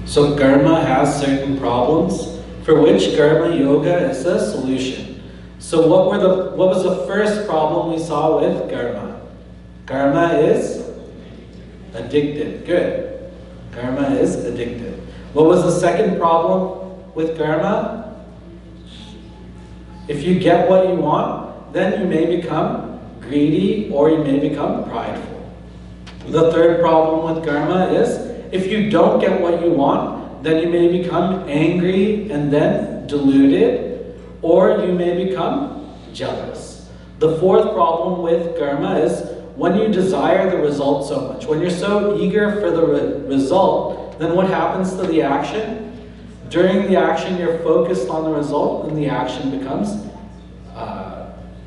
So karma has certain problems for which karma yoga is a solution. So what was the first problem we saw with karma? Karma is addictive. Good. Karma is addictive. What was the second problem with karma? If you get what you want, then you may become greedy or you may become prideful. The third problem with karma is if you don't get what you want, then you may become angry and then deluded, or you may become jealous. The fourth problem with karma is when you desire the result so much. When you're so eager for the result, then what happens to the action? During the action, you're focused on the result, and the action becomes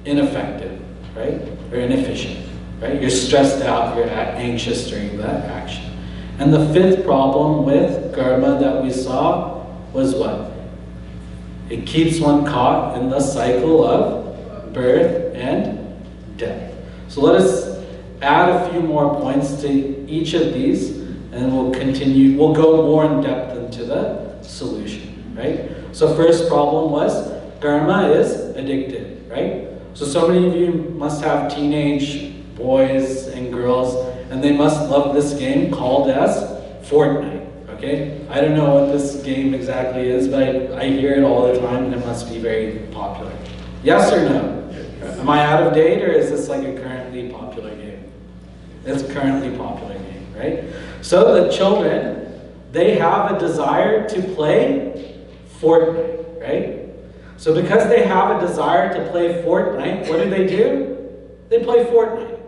ineffective, right? Or inefficient, right? You're stressed out, you're anxious during that action. And the fifth problem with karma that we saw was what? It keeps one caught in the cycle of birth and death. So let us add a few more points to each of these, and we'll continue. We'll go more in depth into the solution, right? So first problem was karma is addictive, right? So many of you must have teenage boys and girls, and they must love this game called as Fortnite, okay? I don't know what this game exactly is, but I hear it all the time, and it must be very popular. Yes or no? Am I out of date, or is this like a currently popular game? It's a currently popular game, right? So the children, they have a desire to play Fortnite, right? So because they have a desire to play Fortnite, what do? They play Fortnite,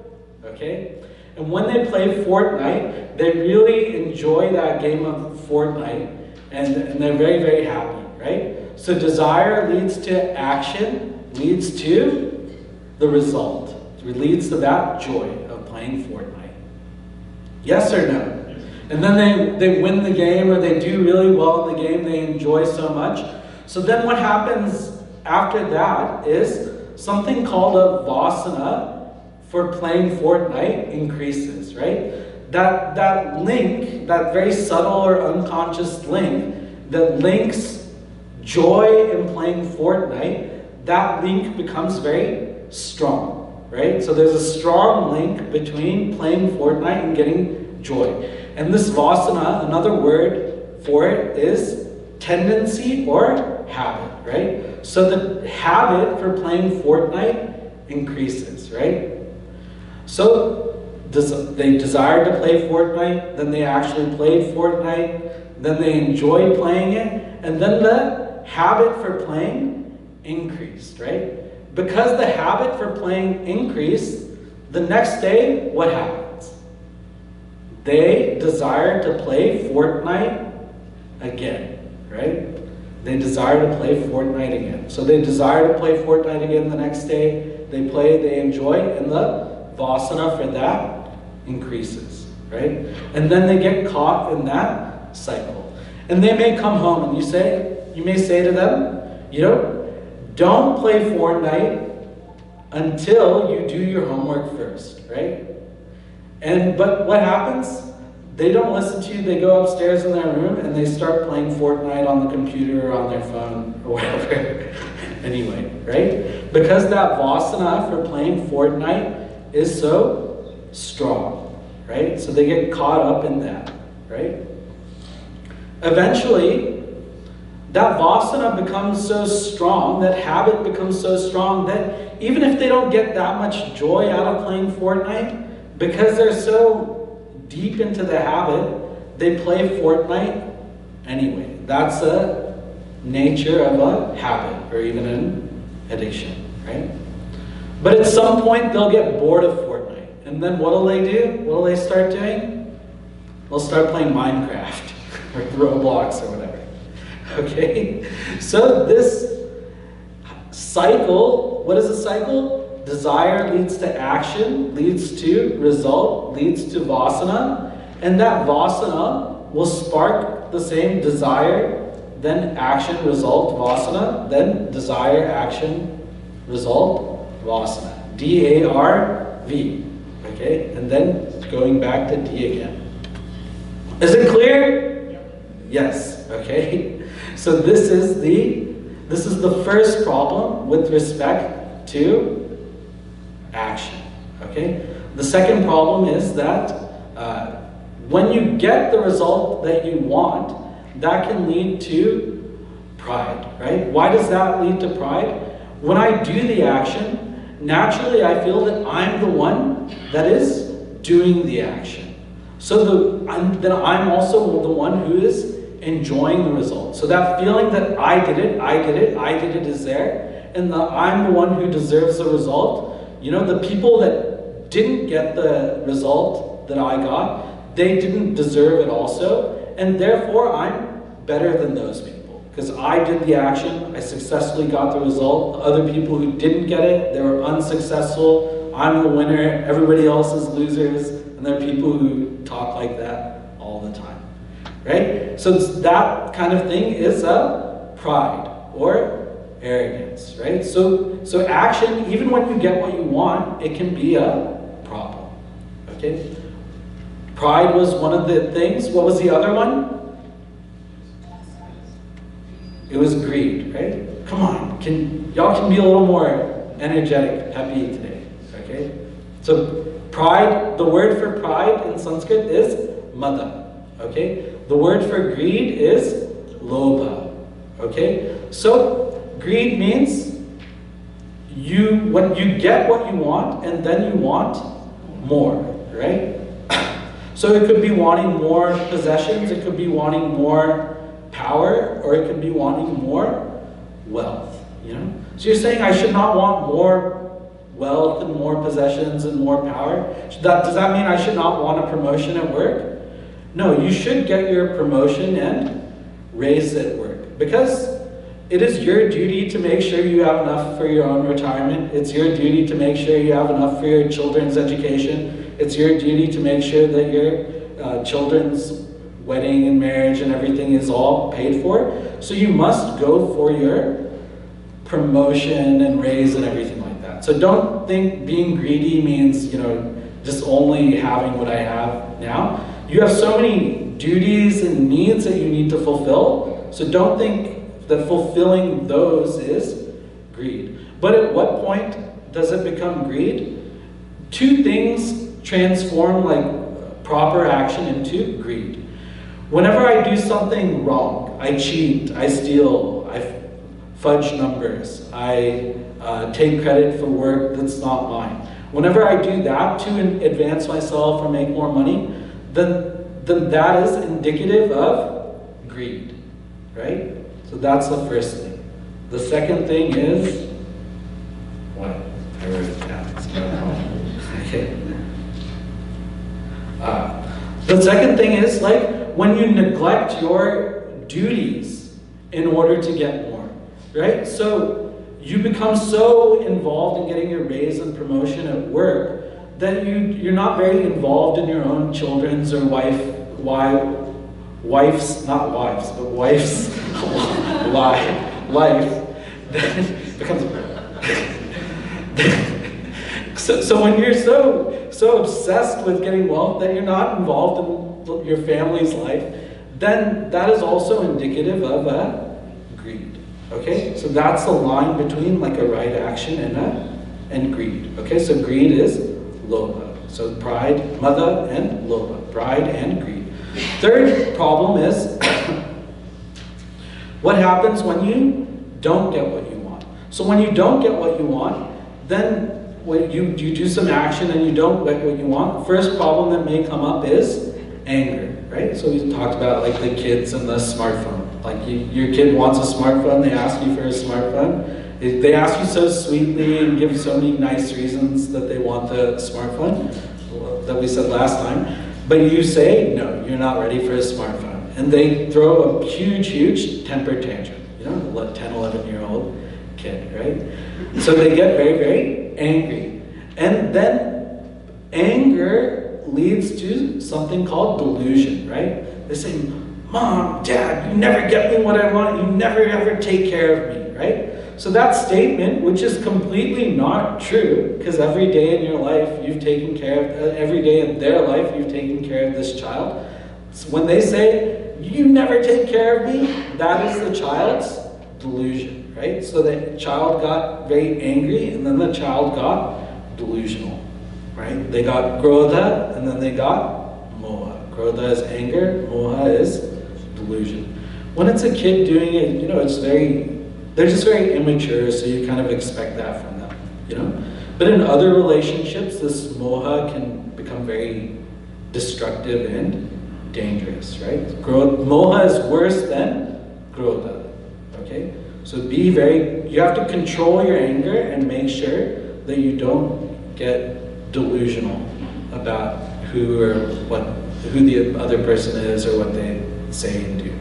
okay? And when they play Fortnite, they really enjoy that game of Fortnite, and they're very, very happy, right? So desire leads to action, leads to the result. It leads to that joy of playing Fortnite. Yes or no? And then they win the game, or they do really well in the game, they enjoy so much. So then what happens after that is something called a vasana for playing Fortnite increases, right? That link, that very subtle or unconscious link that links joy in playing Fortnite, that link becomes very strong, right? So there's a strong link between playing Fortnite and getting joy. And this vasana, another word for it is tendency or habit, right? So the habit for playing Fortnite increases, right? So they desired to play Fortnite, then they actually played Fortnite, then they enjoyed playing it, and then the habit for playing increased, right? Because the habit for playing increased, the next day, what happens? They desire to play Fortnite again, right? They desire to play Fortnite again. So they desire to play Fortnite again the next day. They play, they enjoy, and the vasana for that increases, right? And then they get caught in that cycle. And they may come home and you may say to them, don't play Fortnite until you do your homework first, right? But what happens? They don't listen to you. They go upstairs in their room and they start playing Fortnite on the computer or on their phone or whatever. Anyway, right? Because that vasana for playing Fortnite is so strong, right? So they get caught up in that, right? Eventually, that vasana becomes so strong, that habit becomes so strong that even if they don't get that much joy out of playing Fortnite, because they're so deep into the habit, they play Fortnite anyway. That's a nature of a habit or even an addiction, right? But at some point they'll get bored of Fortnite. And then what'll they do? What'll they start doing? They'll start playing Minecraft or Roblox or whatever. Okay? So this cycle, what is a cycle? Desire leads to action, leads to result, leads to vasana, and that vasana will spark the same desire, then action, result, vasana, then desire, action, result, vasana. D-A-R-V. Okay? And then going back to D again. Is it clear? Yes. Okay? So this is the first problem with respect to action. Okay? The second problem is that when you get the result that you want, that can lead to pride, right? Why does that lead to pride? When I do the action, naturally I feel that I'm the one that is doing the action. So then I'm also the one who is enjoying the result. So that feeling that I did it is there, and I'm the one who deserves the result. The people that didn't get the result that I got, they didn't deserve it also, and therefore I'm better than those people. Because I did the action, I successfully got the result. Other people who didn't get it, they were unsuccessful. I'm the winner, everybody else is losers, and there are people who talk like that all the time. Right? So that kind of thing is a pride or arrogance, right? So action, even when you get what you want, it can be a problem. Okay? Pride was one of the things. What was the other one? It was greed, right? Come on, y'all can be a little more energetic, happy today. Okay? So pride, the word for pride in Sanskrit is mada. Okay? The word for greed is lobha. Okay? So greed means when you get what you want and then you want more, right? So it could be wanting more possessions, it could be wanting more power, or it could be wanting more wealth, So you're saying I should not want more wealth and more possessions and more power? Does that mean I should not want a promotion at work? No, you should get your promotion and raise at work, because it is your duty to make sure you have enough for your own retirement. It's your duty to make sure you have enough for your children's education. It's your duty to make sure that your children's wedding and marriage and everything is all paid for. So you must go for your promotion and raise and everything like that. So don't think being greedy means, just only having what I have now. You have so many duties and needs that you need to fulfill. So don't think that fulfilling those is greed. But at what point does it become greed? Two things transform proper action into greed. Whenever I do something wrong, I cheat, I steal, I fudge numbers, I take credit for work that's not mine. Whenever I do that to advance myself or make more money, then that is indicative of greed, right? So that's the first thing. The second thing is, what? I wrote it down. Okay. The second thing is when you neglect your duties, in order to get more, right? So you become so involved in getting your raise and promotion at work that you're not very involved in your own children's or wife's life. That becomes so when you're so obsessed with getting wealth that you're not involved in your family's life, then that is also indicative of greed. Okay, so that's the line between like a right action and greed. Okay, so greed is lobha. So pride, mada, and lobha, pride and greed. Third problem is what happens when you don't get what you want. So when you don't get what you want, then when you do some action and you don't get what you want, first problem that may come up is anger, right? So we talked about like the kids and the smartphone. Like your kid wants a smartphone, they ask you for a smartphone. They ask you so sweetly and give so many nice reasons that they want the smartphone that we said last time. But you say, no, you're not ready for a smartphone. And they throw a huge temper tantrum. You know, 10, 11-year-old kid, right? So they get very angry. And then anger leads to something called delusion, right? They say, Mom, Dad, you never get me what I want. You never ever take care of me, right? So that statement, which is completely not true, because every day in your life you've taken care of, every day in their life you've taken care of this child. So when they say, you never take care of me, that is the child's delusion, right? So the child got very angry and then the child got delusional, right? They got krodha and then they got moha. Krodha is anger, moha is delusion. When it's a kid doing it, you know, they're just very immature, so you kind of expect that from them, you know? But in other relationships, this moha can become very destructive and dangerous, right? Moha is worse than krodha, okay? So you have to control your anger and make sure that you don't get delusional about who the other person is or what they say and do.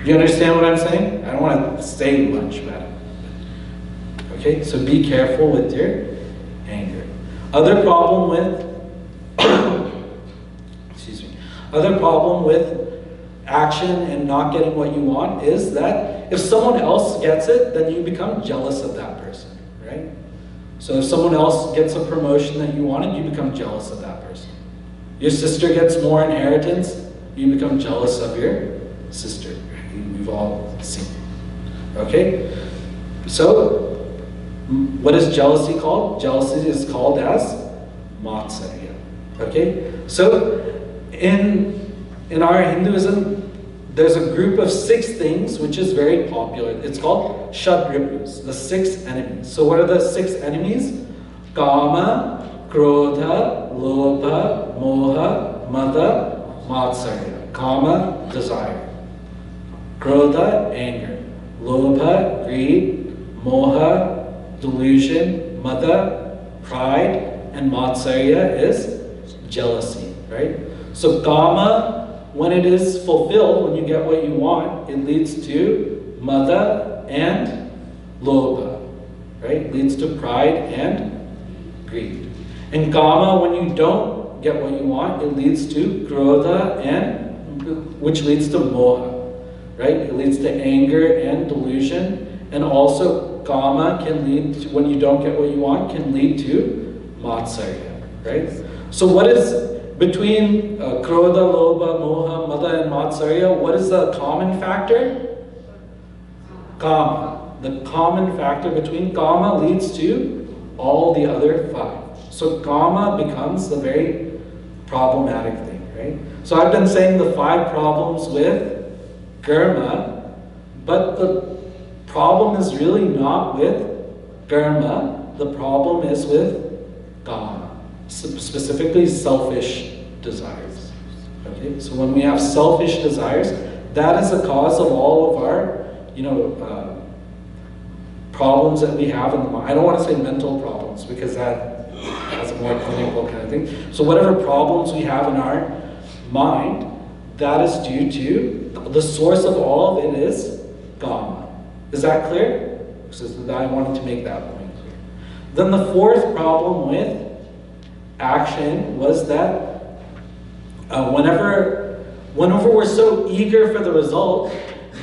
You understand what I'm saying? I don't want to say much about it. Okay, so be careful with your anger. Other problem with action and not getting what you want is that if someone else gets it, then you become jealous of that person, right? So if someone else gets a promotion that you wanted, you become jealous of that person. Your sister gets more inheritance, you become jealous of your sister. We've all seen. Okay? So, what is jealousy called? Jealousy is called as matsarya. Okay? So, in our Hinduism, there's a group of 6 things which is very popular. It's called Shadripus, the 6 enemies. So what are the 6 enemies? Kama, Krodha, Lobha, Moha, Mada, Matsarya. Kama, desire. Krodha, anger. Lobha, greed. Moha, delusion. Mada, pride. And Matsarya is jealousy, right? So Kama, when it is fulfilled, when you get what you want, it leads to mada and lobha, right? It leads to pride and greed. And kama, when you don't get what you want, it leads to krodha which leads to moha, right? It leads to anger and delusion. And also kama can lead to, when you don't get what you want, can lead to matsarya, right? So what is between krodha, lobha, moha, mada, and matsarya, what is the common factor? Kama. The common factor between kama leads to all the other 5. So kama becomes the very problematic thing, right? So I've been saying the 5 problems with karma, but the problem is really not with karma. The problem is with kama. Specifically selfish desires. Okay, so when we have selfish desires, that is the cause of all of our, problems that we have in the mind. I don't want to say mental problems because that has a more clinical kind of thing. So whatever problems we have in our mind, that is due to, the source of all of it is gamma. Is that clear? So I wanted to make that point clear. Then the fourth problem with action was that whenever we're so eager for the result,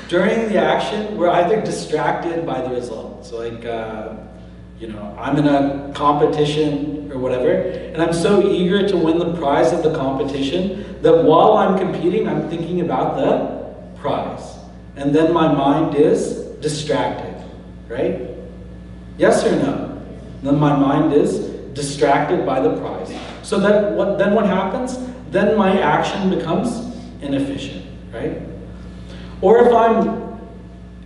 during the action, we're either distracted by the result. So like, I'm in a competition or whatever, and I'm so eager to win the prize of the competition that while I'm competing, I'm thinking about the prize. And then my mind is distracted, right? Yes or no? Then my mind is distracted by the prize. So then what happens? Then my action becomes inefficient, right? Or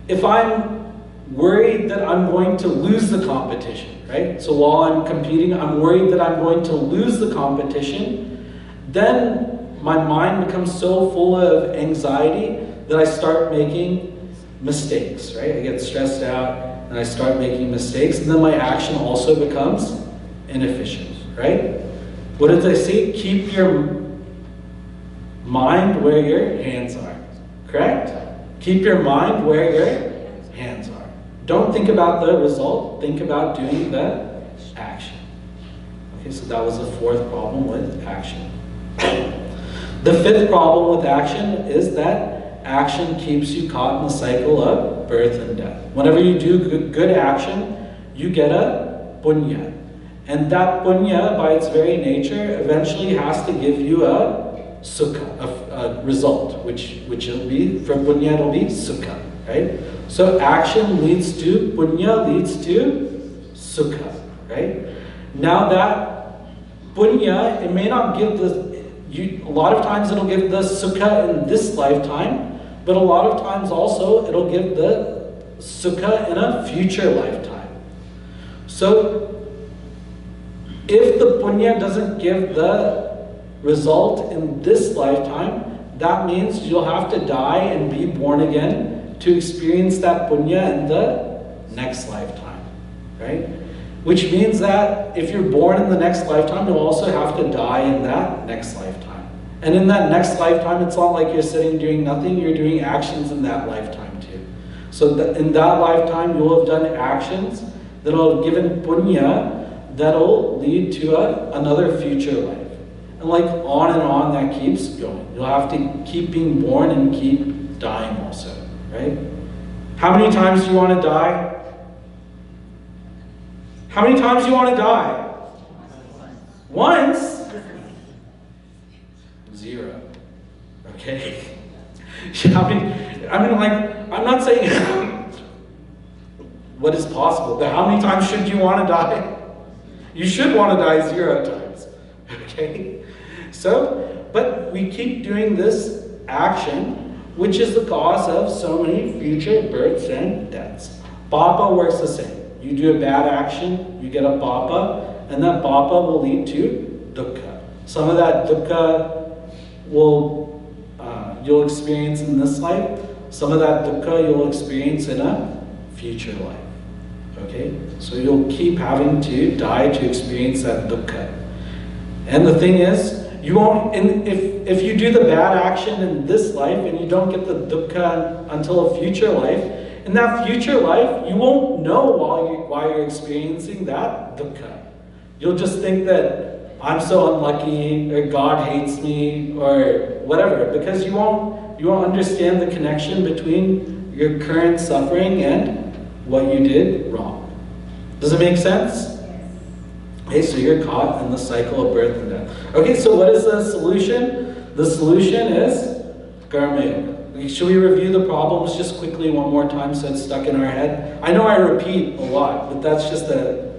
if I'm worried that I'm going to lose the competition, right? So while I'm competing, I'm worried that I'm going to lose the competition, then my mind becomes so full of anxiety that I start making mistakes, right? I get stressed out and I start making mistakes, and then my action also becomes inefficient, right? What did I say? Keep your mind where your hands are, correct? Keep your mind where your hands are. Don't think about the result, think about doing the action. Okay, so that was the fourth problem with action. The fifth problem with action is that action keeps you caught in the cycle of birth and death. Whenever you do good action, you get a punya. And that punya, by its very nature, eventually has to give you a sukha, a result, which it'll be, for punya it'll be sukha, right? So action leads to, punya leads to sukha, right? Now that punya, it may not give a lot of times it'll give the sukha in this lifetime, but a lot of times also it'll give the sukha in a future lifetime. So if the punya doesn't give the result in this lifetime, that means you'll have to die and be born again to experience that punya in the next lifetime, right? Which means that if you're born in the next lifetime, you'll also have to die in that next lifetime. And in that next lifetime, it's not like you're sitting doing nothing, you're doing actions in that lifetime too. So in that lifetime, you'll have done actions that'll have given punya that'll lead to another future life. And like on that keeps going. You'll have to keep being born and keep dying also, right? How many times do you want to die? How many times do you want to die? Once? 0. Okay? I'm not saying what is possible, but how many times should you want to die? You should want to die 0 times, okay? So, but we keep doing this action, which is the cause of so many future births and deaths. Papa works the same. You do a bad action, you get a papa, and that papa will lead to dukkha. Some of that dukkha you'll experience in this life. Some of that dukkha you'll experience in a future life. Okay? So you'll keep having to die to experience that dukkha. And the thing is, you won't, if you do the bad action in this life and you don't get the dukkha until a future life, in that future life, you won't know why you're experiencing that dukkha. You'll just think that I'm so unlucky, or God hates me, or whatever, because you won't understand the connection between your current suffering and what you did wrong. Does it make sense? Okay, so you're caught in the cycle of birth and death. Okay, so what is the solution? The solution is karma yoga. Should we review the problems just quickly one more time so it's stuck in our head? I know I repeat a lot, but that's just a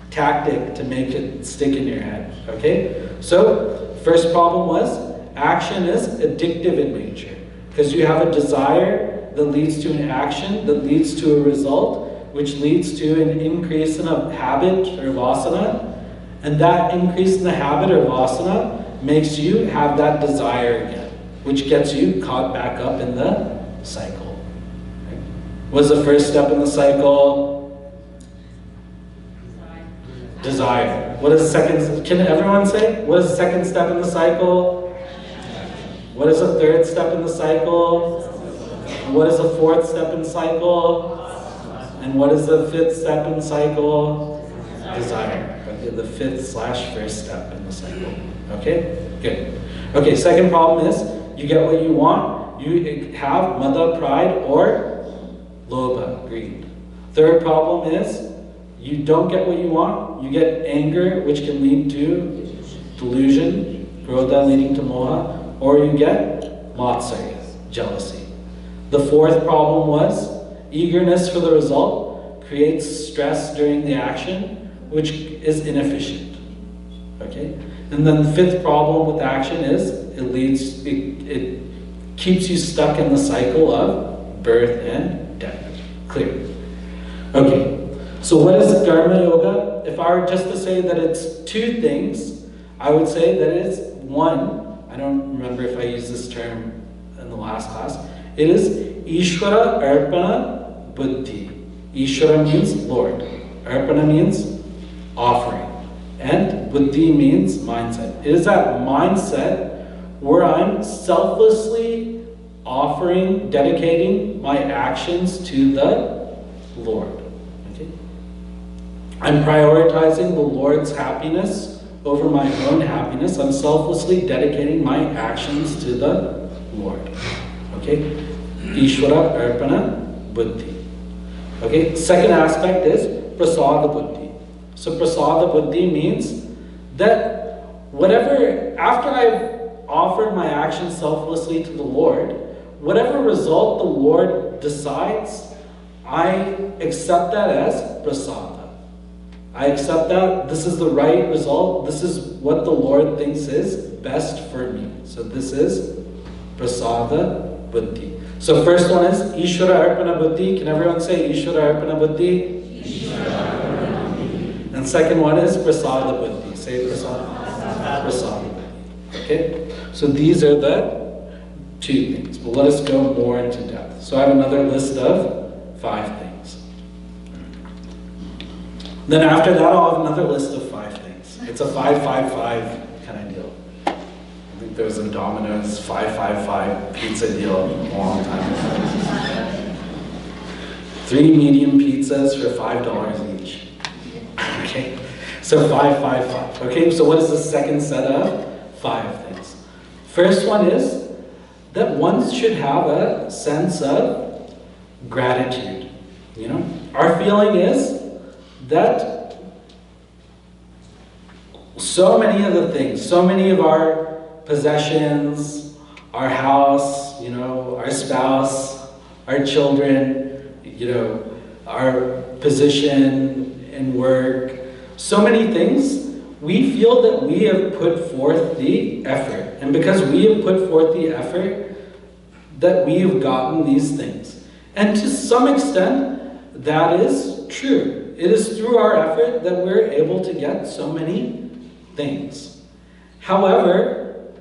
tactic to make it stick in your head. Okay? So, first problem was action is addictive in nature. Because you have a desire that leads to an action, that leads to a result, which leads to an increase in a habit or vasana, and that increase in the habit or vasana makes you have that desire again, which gets you caught back up in the cycle. Right? What's the first step in the cycle? Desire. What is the second? Can everyone say? What is the second step in the cycle? What is the third step in the cycle? What is the fourth step in cycle? And what is the fifth step in cycle? Desire. Okay, the fifth / first step in the cycle. Okay, good. Okay, second problem is you get what you want. You have mada, pride, or lobha, greed. Third problem is you don't get what you want. You get anger, which can lead to delusion, krodha leading to moha, or you get matsarya, jealousy. The fourth problem was eagerness for the result creates stress during the action, which is inefficient. Okay? And then the fifth problem with action is it keeps you stuck in the cycle of birth and death. Clear? Okay. So what is Dharma Yoga? If I were just to say that it's two things, I would say that it's one, I don't remember if I used this term in the last class, it is Ishvara Arpana Buddhi. Ishvara means Lord. Arpana means offering. And Buddhi means mindset. It is that mindset where I'm selflessly offering, dedicating my actions to the Lord. Okay? I'm prioritizing the Lord's happiness over my own happiness. I'm selflessly dedicating my actions to the Lord. Okay? Ishvara Arpana Buddhi. Okay? Second aspect is Prasada Buddhi. So Prasada Buddhi means that whatever, after I've offered my actions selflessly to the Lord, whatever result the Lord decides, I accept that as Prasada. I accept that this is the right result. This is what the Lord thinks is best for me. So this is Prasada Buddhi. So first one is Ishvara Arpana Buddhi. Can everyone say Ishvara Arpana Buddhi? And second one is Prasada Buddhi. Say Prasada. Prasada Buddhi. Okay? So these are the two things. But let us go more into depth. So I have another list of 5 things. Then after that, I'll have another list of 5 things. It's a 5-5-5 kind of deal. I think there was a Domino's 5-5-5 pizza deal a long time ago. 3 medium pizzas for $5 each. Okay, so 5-5-5. Okay, so what is the second set of 5 things? First one is that one should have a sense of gratitude. You know, our feeling is that so many of the things, so many of our possessions, our house, you know, our spouse, our children, you know, our position in work, so many things, we feel that we have put forth the effort. And because we have put forth the effort, that we have gotten these things. And to some extent, that is true. It is through our effort that we're able to get so many things. However,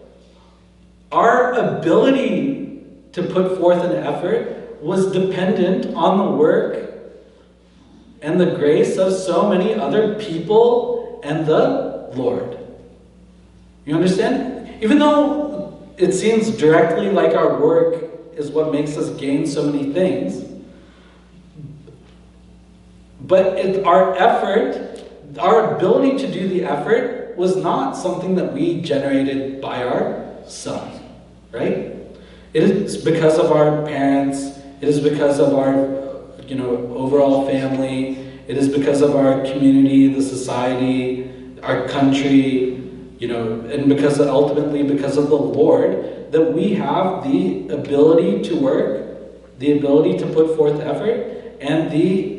our ability to put forth an effort was dependent on the work and the grace of so many other people and the Lord. You understand? Even though it seems directly like our work is what makes us gain so many things, but our effort, our ability to do the effort was not something that we generated by ourselves, right? It is because of our parents, it is because of our overall family, it is because of our community, the society, our country, and ultimately because of the Lord, that we have the ability to work, the ability to put forth effort, and the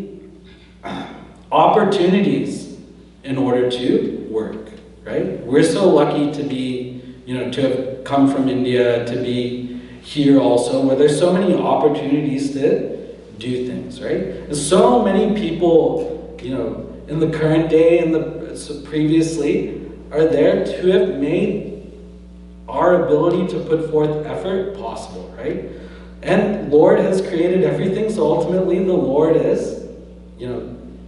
opportunities in order to work, right? We're so lucky to be, to have come from India, to be here also, where there's so many opportunities to do things, right? And so many people, in the current day and previously are there to have made our ability to put forth effort possible, right? And Lord has created everything, so ultimately the Lord is,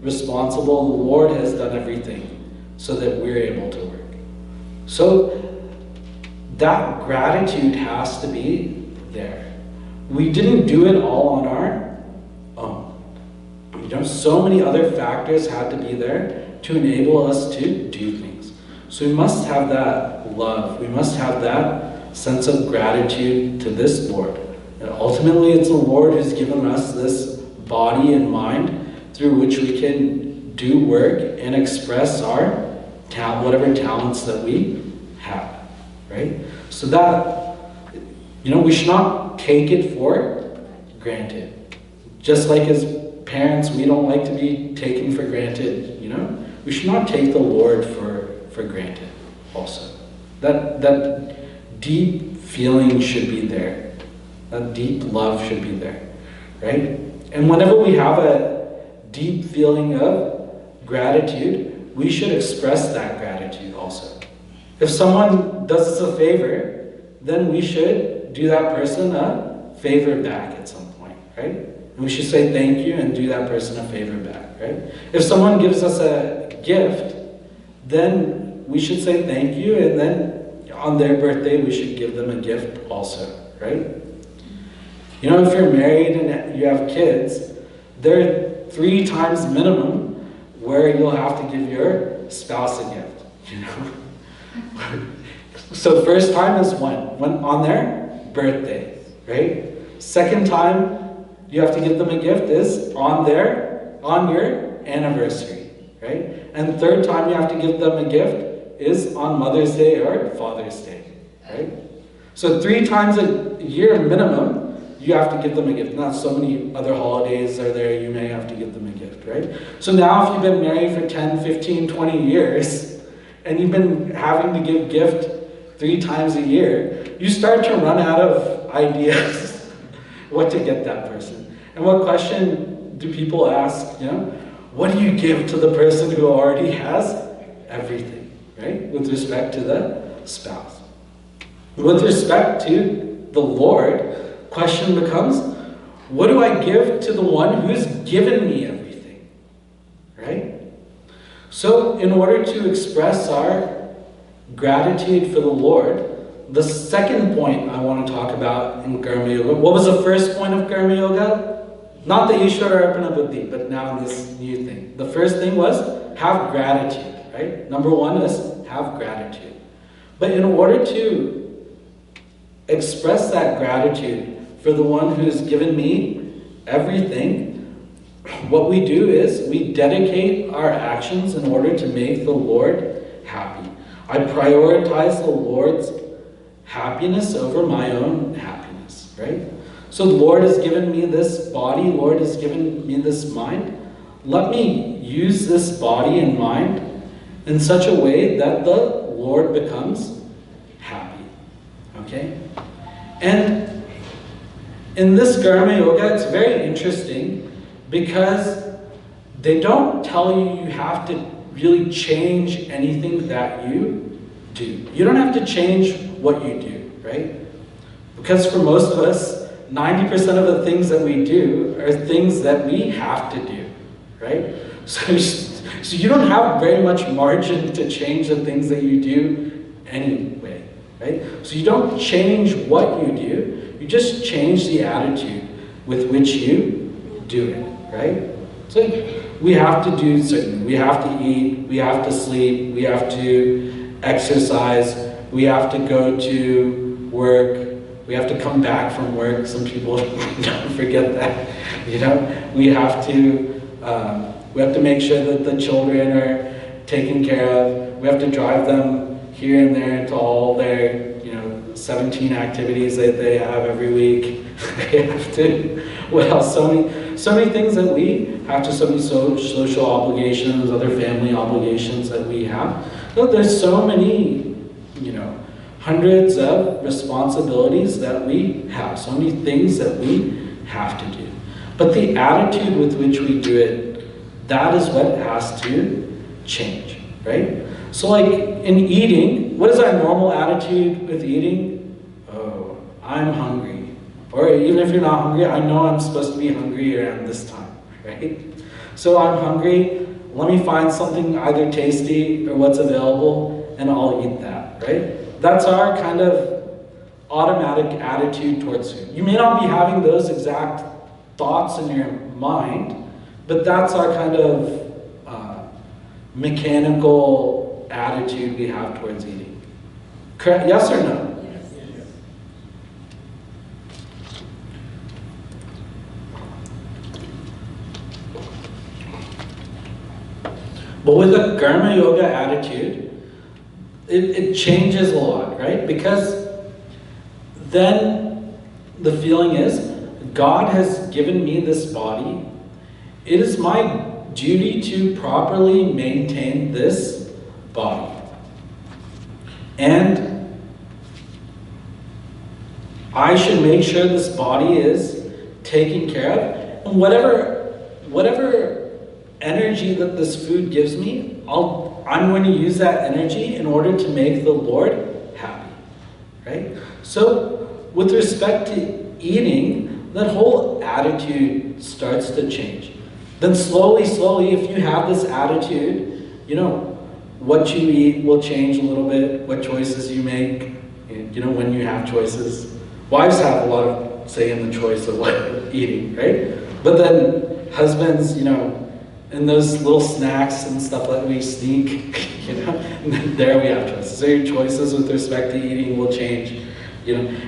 responsible. The Lord has done everything so that we're able to work. So that gratitude has to be there. we didn't do it all on our own. You know, so many other factors had to be there to enable us to do things. So we must have that love. We must have that sense of gratitude to this Lord. And ultimately, it's the Lord who's given us this body and mind through which we can do work and express our whatever talents that we have, right? So that, you know, we should not take it for granted. Just like as parents, we don't like to be taken for granted, you know? We should not take the Lord for granted also. That deep feeling should be there. That deep love should be there, right? And whenever we have a deep feeling of gratitude, we should express that gratitude also. If someone does us a favor, then we should do that person a favor back at some point, right? And we should say thank you and do that person a favor back, right? If someone gives us a gift, then we should say thank you, and then on their birthday, we should give them a gift also, right? You know, if you're married and you have kids, there are 3 times minimum where you'll have to give your spouse a gift, you know? So the first time is when on their birthday, right? Second time you have to give them a gift is on your anniversary, right? And third time you have to give them a gift is on Mother's Day or Father's Day, right? So 3 times a year minimum, you have to give them a gift. Not so many other holidays are there, you may have to give them a gift, right? So now if you've been married for 10, 15, 20 years, and you've been having to give gift 3 times a year, you start to run out of ideas what to get that person. And what question do people ask, you know? What do you give to the person who already has everything, right? With respect to the spouse. With respect to the Lord, question becomes, what do I give to the one who's given me everything, right? So in order to express our gratitude for the Lord, the second point I want to talk about in Karma Yoga, what was the first point of Karma Yoga? Not the Ishvara Arpana Buddhi, but now this new thing. The first thing was have gratitude, right? Number 1 is have gratitude. But in order to express that gratitude for the one who's given me everything, what we do is we dedicate our actions in order to make the Lord happy. I prioritize the Lord's happiness over my own happiness, right? So the Lord has given me this body, Lord has given me this mind. Let me use this body and mind in such a way that the Lord becomes happy, okay? And in this Karma Yoga, it's very interesting because they don't tell you you have to really change anything that you do. You don't have to change what you do, right? Because for most of us, 90% of the things that we do are things that we have to do, right? So you don't have very much margin to change the things that you do anyway, right? So you don't change what you do, you just change the attitude with which you do it, right? So we have to do certain, we have to eat, we have to sleep, we have to exercise, we have to go to work, we have to come back from work. Some people don't forget that, you know? We have to make sure that the children are taken care of. We have to drive them here and there to all their 17 activities that they have every week. They have to, what else? So many things that we have to, so many social obligations, other family obligations that we have. So there's so many, hundreds of responsibilities that we have, so many things that we have to do. But the attitude with which we do it, that is what has to change, right? So like in eating, what is our normal attitude with eating? Oh, I'm hungry. Or even if you're not hungry, I know I'm supposed to be hungry around this time, right? So I'm hungry, let me find something either tasty or what's available and I'll eat that, right? That's our kind of automatic attitude towards food. You may not be having those exact thoughts in your mind, but that's our kind of mechanical attitude we have towards eating. Correct? Yes or no? Yes. But with a Karma Yoga attitude, it changes a lot, right? Because then the feeling is, God has given me this body. It is my duty to properly maintain this body. And I should make sure this body is taken care of. And whatever energy that this food gives me, I'm going to use that energy in order to make the Lord happy, right? So with respect to eating, that whole attitude starts to change. Then slowly, if you have this attitude, what you eat will change a little bit, what choices you make, when you have choices. Wives have a lot of say in the choice of what eating, right? But then husbands, and those little snacks and stuff that we sneak, there we have choices. So your choices with respect to eating will change.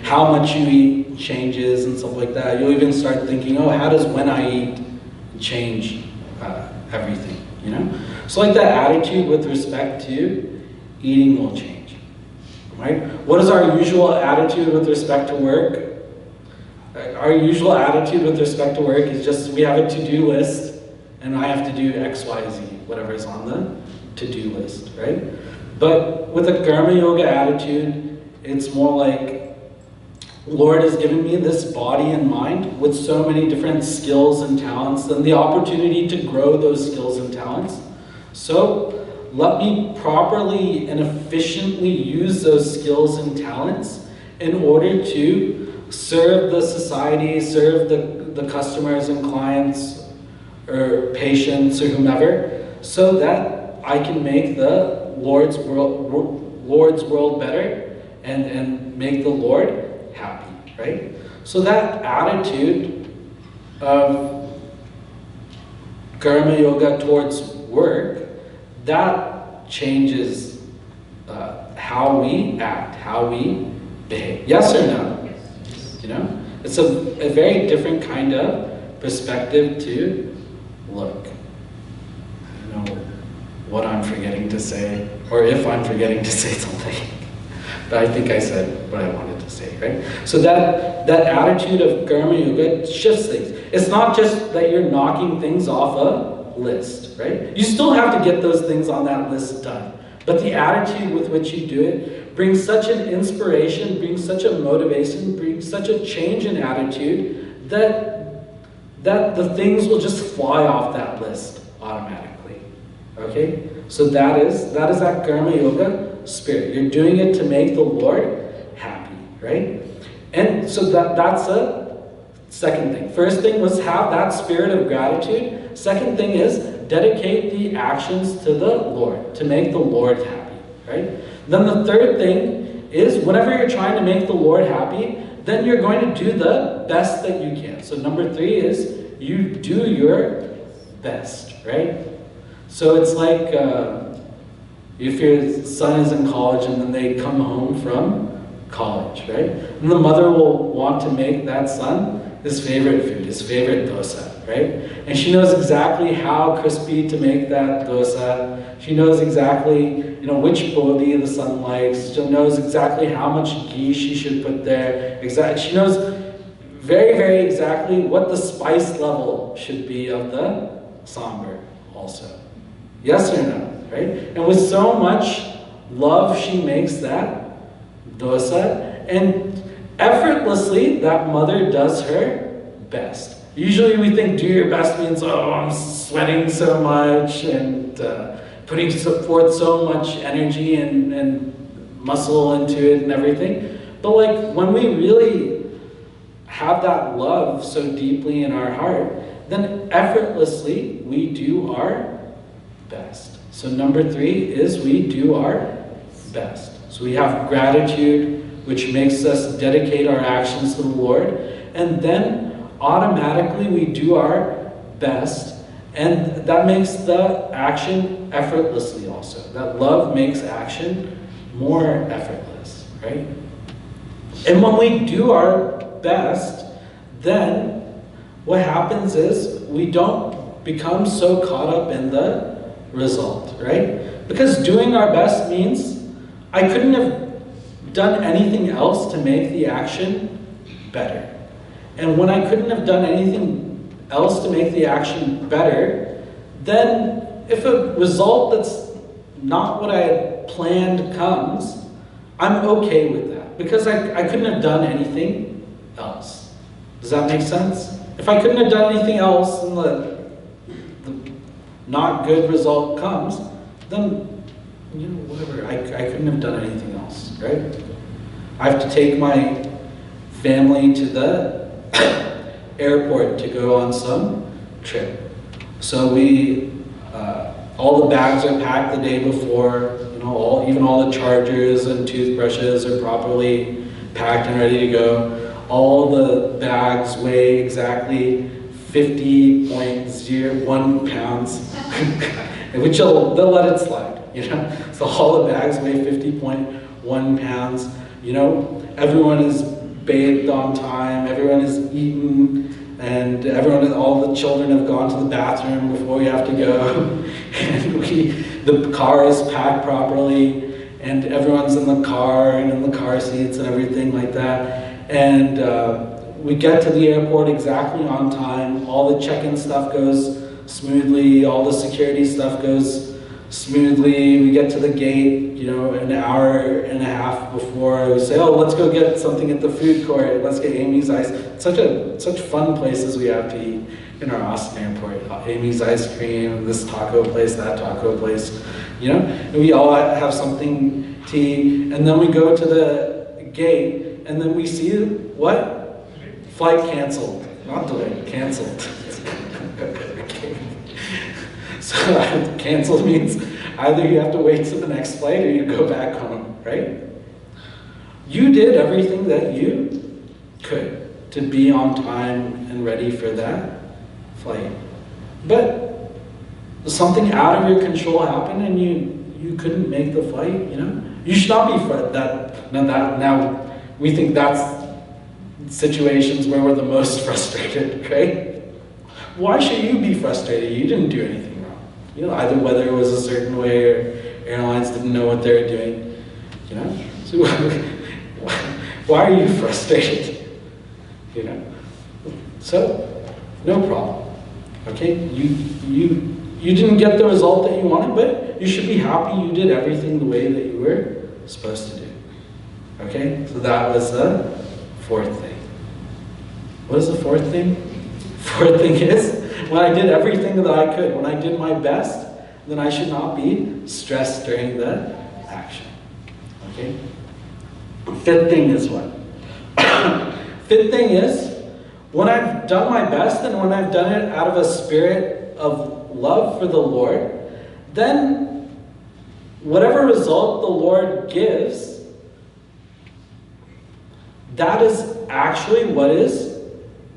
How much you eat changes and stuff like that. You'll even start thinking, how does when I eat change everything, So like that attitude with respect to eating will change, right? What is our usual attitude with respect to work? Our usual attitude with respect to work is just we have a to-do list and I have to do X, Y, Z, whatever is on the to-do list, right? But with a Karma Yoga attitude, it's more like, Lord has given me this body and mind with so many different skills and talents and the opportunity to grow those skills and talents. So let me properly and efficiently use those skills and talents in order to serve the society, serve the customers and clients or patients or whomever, so that I can make the Lord's world better and make the Lord happy, right? So that attitude of Karma Yoga towards work, that changes how we act, how we behave. Yes or no? Yes. It's a very different kind of perspective to look. I don't know what I'm forgetting to say, or if I'm forgetting to say something. But I think I said what I wanted to say, right? So that attitude of Karma Yoga shifts things. It's not just that you're knocking things off a list, right? You still have to get those things on that list done. But the attitude with which you do it brings such an inspiration, brings such a motivation, brings such a change in attitude that the things will just fly off that list automatically. Okay? So that is that Karma Yoga spirit. You're doing it to make the Lord happy, right? And so that's a second thing. First thing was have that spirit of gratitude. Second thing is dedicate the actions to the Lord, to make the Lord happy, right? Then the third thing is whenever you're trying to make the Lord happy, then you're going to do the best that you can. So number 3 is you do your best, right? So it's like if your son is in college and then they come home from college, right? And the mother will want to make that son his favorite food, his favorite dosa, right? And she knows exactly how crispy to make that dosa. She knows exactly, which bodhi the son likes. She knows exactly how much ghee she should put there. She knows very, very exactly what the spice level should be of the sambar also. Yes or no, right? And with so much love, she makes that dosa, and effortlessly, that mother does her best. Usually we think do your best means, I'm sweating so much and putting forth so much energy and muscle into it and everything. But like when we really have that love so deeply in our heart, then effortlessly we do our best. So number 3 is we do our best. So we have gratitude which makes us dedicate our actions to the Lord. And then automatically we do our best, and that makes the action effortlessly also. That love makes action more effortless, right? And when we do our best, then what happens is we don't become so caught up in the result, right? Because doing our best means I couldn't have done anything else to make the action better. And when I couldn't have done anything else to make the action better, then if a result that's not what I had planned comes, I'm okay with that, because I couldn't have done anything else. Does that make sense? If I couldn't have done anything else and the not good result comes, then, whatever, I couldn't have done anything else, right? I have to take my family to the airport to go on some trip. So all the bags are packed the day before, even all the chargers and toothbrushes are properly packed and ready to go. All the bags weigh exactly 50.01 pounds, which they'll let it slide, So all the bags weigh 50.1 pounds, Everyone is bathed on time, everyone is eaten, and all the children have gone to the bathroom before we have to go. And the car is packed properly, and everyone's in the car and in the car seats and everything like that. And we get to the airport exactly on time. All the check-in stuff goes smoothly. All the security stuff goes smoothly. We get to the gate, an hour and a half before. We say, oh, let's go get something at the food court. Let's get Amy's Ice. Such fun places we have to eat in our Austin airport. Amy's Ice Cream, this taco place, that taco place, And we all have something to eat. And then we go to the gate, and then we see what? Flight canceled. Not delayed, canceled. So canceled means either you have to wait till the next flight or you go back home, right? You did everything that you could to be on time and ready for that flight. But something out of your control happened and you couldn't make the flight, You should not be now we think that's situations where we're the most frustrated, right? Why should you be frustrated? You didn't do anything. Either whether it was a certain way or airlines didn't know what they were doing, So why are you frustrated? So no problem. Okay, you didn't get the result that you wanted, but you should be happy you did everything the way that you were supposed to do. Okay, so that was the fourth thing. What is the fourth thing? Fourth thing is, when I did everything that I could, when I did my best, then I should not be stressed during the action. Okay? Fifth thing is what? Fifth thing is, when I've done my best and when I've done it out of a spirit of love for the Lord, then whatever result the Lord gives, that is actually what is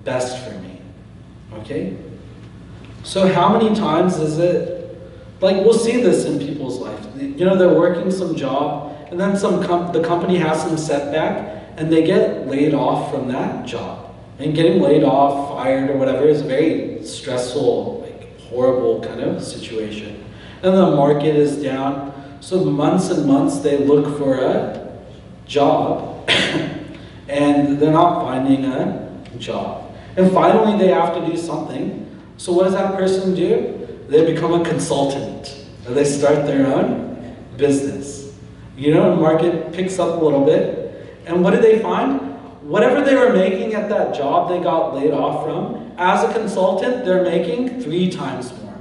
best for me. Okay? So how many times is it, we'll see this in people's life. They're working some job, and then the company has some setback, and they get laid off from that job. And getting laid off, fired, or whatever is a very stressful, horrible kind of situation. And the market is down, so months and months they look for a job, and they're not finding a job. And finally they have to do something. So what does that person do? They become a consultant. They start their own business. The market picks up a little bit. And what do they find? Whatever they were making at that job they got laid off from, as a consultant, they're making 3 times more.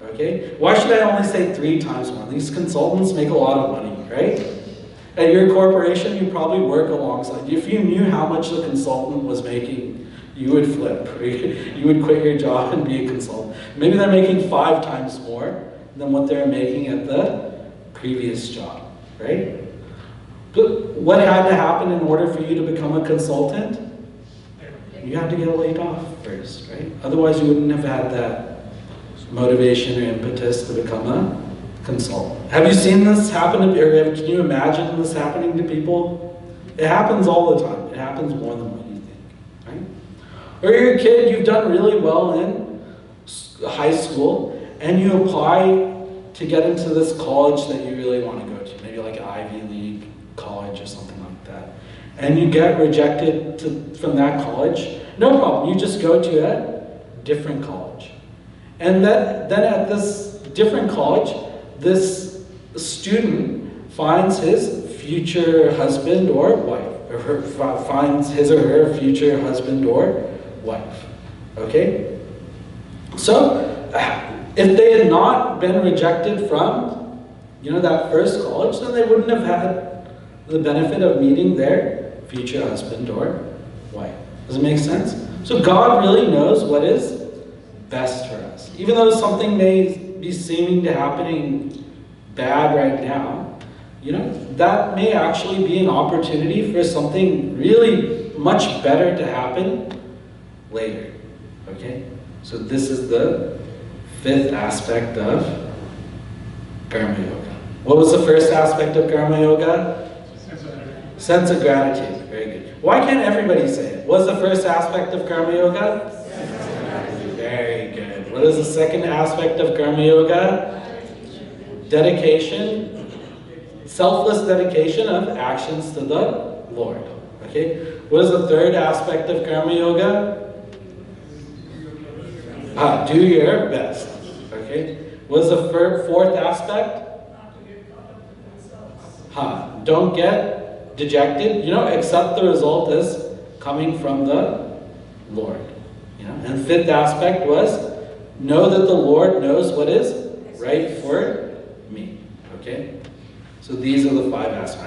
Okay? Why should I only say 3 times more? These consultants make a lot of money, right? At your corporation, you probably work alongside. If you knew how much the consultant was making, you would flip. You would quit your job and be a consultant. Maybe they're making 5 times more than what they're making at the previous job, right? But what had to happen in order for you to become a consultant? You had to get laid off first, right? Otherwise you wouldn't have had that motivation or impetus to become a consultant. Have you seen this happen, or can you imagine this happening to people? It happens all the time. It happens more than what you think, right? Or you're a kid, you've done really well in high school, and you apply to get into this college that you really want to go to, maybe like an Ivy League college or something like that. And you get rejected from that college, no problem. You just go to a different college. And then at this different college, this student finds his future husband or wife, or finds his or her future husband or wife. Okay? So, if they had not been rejected from, that first college, then they wouldn't have had the benefit of meeting their future husband or wife. Does it make sense? So God really knows what is best for us. Even though something may be seeming to happening bad right now, that may actually be an opportunity for something really much better to happen later. Okay? So this is the 5th aspect of Karma Yoga. What was the first aspect of Karma Yoga? Sense of gratitude. Very good. Why can't everybody say it? What's the first aspect of Karma Yoga? Very good. What is the second aspect of Karma Yoga? Dedication. Selfless dedication of actions to the Lord. Okay? What is the third aspect of Karma Yoga? Do your best. Okay? What is the fourth aspect? Don't get dejected. Accept the result as coming from the Lord. And 5th aspect was know that the Lord knows what is right for me. Okay? So these are the 5 aspects.